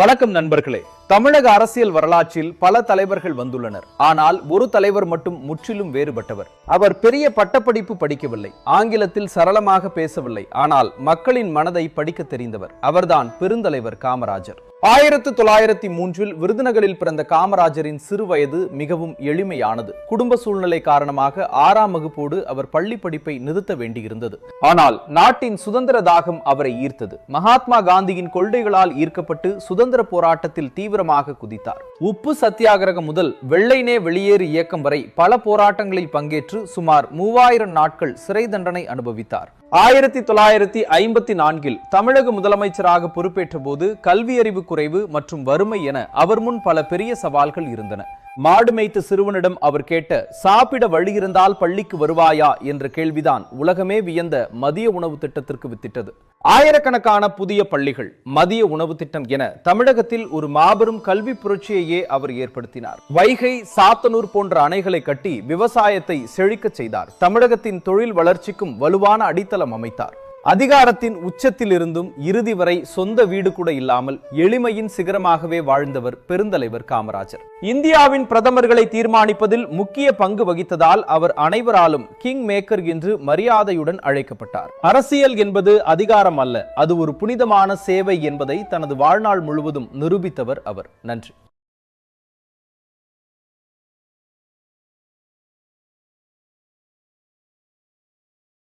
வணக்கம் நண்பர்களே. தமிழக அரசியல் வரலாற்றில் பல தலைவர்கள் வந்துள்ளனர். ஆனால் ஒரு தலைவர் மட்டும் முற்றிலும் வேறுபட்டவர். அவர் பெரிய பட்டப்படிப்பு படிக்கவில்லை, ஆங்கிலத்தில் சரளமாக பேசவில்லை, ஆனால் மக்களின் மனதை படிக்க தெரிந்தவர். அவர்தான் பெருந்தலைவர் காமராஜர். 1903 விருதுநகரில் பிறந்த காமராஜரின் சிறு வயது மிகவும் எளிமையானது. குடும்ப சூழ்நிலை காரணமாக 6ஆம் வகுப்போடு அவர் பள்ளி படிப்பை நிறுத்த வேண்டியிருந்தது. ஆனால் நாட்டின் சுதந்திர தாகம் அவரை ஈர்த்தது. மகாத்மா காந்தியின் கொள்கைகளால் ஈர்க்கப்பட்டு சுதந்திர போராட்டத்தில் தீவிரமாக குதித்தார். உப்பு சத்தியாகிரகம் முதல் வெள்ளைனே வெளியேறு இயக்கம் வரை பல போராட்டங்களில் பங்கேற்று சுமார் 3000 நாட்கள் சிறை தண்டனை அனுபவித்தார். 1954 தமிழக முதலமைச்சராக பொறுப்பேற்ற போது கல்வியறிவு குறைவு மற்றும் வறுமை என அவர் முன் பல பெரிய சவால்கள் இருந்தன. மாடு மேய்த்த சிறுவனிடம் அவர் கேட்ட சாப்பிட வழி இருந்தால் பள்ளிக்கு வருவாயா என்ற கேள்விதான் உலகமே வியந்த மதிய உணவு திட்டத்திற்கு வித்திட்டது. ஆயிரக்கணக்கான புதிய பள்ளிகள், மதிய உணவு திட்டம் என தமிழகத்தில் ஒரு மாபெரும் கல்வி புரட்சியையே அவர் ஏற்படுத்தினார். வைகை, சாத்தனூர் போன்ற அணைகளை கட்டி விவசாயத்தை செழிக்க செய்தார். தமிழகத்தின் தொழில் வளர்ச்சிக்கும் வலுவான அடித்தளம் அமைத்தார். அதிகாரத்தின் உச்சத்தில் இருந்தும் இறுதி வரை சொந்த வீடு கூட இல்லாமல் எளிமையின் சிகரமாகவே வாழ்ந்தவர் பெருந்தலைவர் காமராஜர். இந்தியாவின் பிரதமர்களை தீர்மானிப்பதில் முக்கிய பங்கு வகித்ததால் அவர் அனைவராலும் கிங் மேக்கர் என்று மரியாதையுடன் அழைக்கப்பட்டார். அரசியல் என்பது அதிகாரம் அல்ல, அது ஒரு புனிதமான சேவை என்பதை தனது வாழ்நாள் முழுவதும் நிரூபித்தவர் அவர். நன்றி.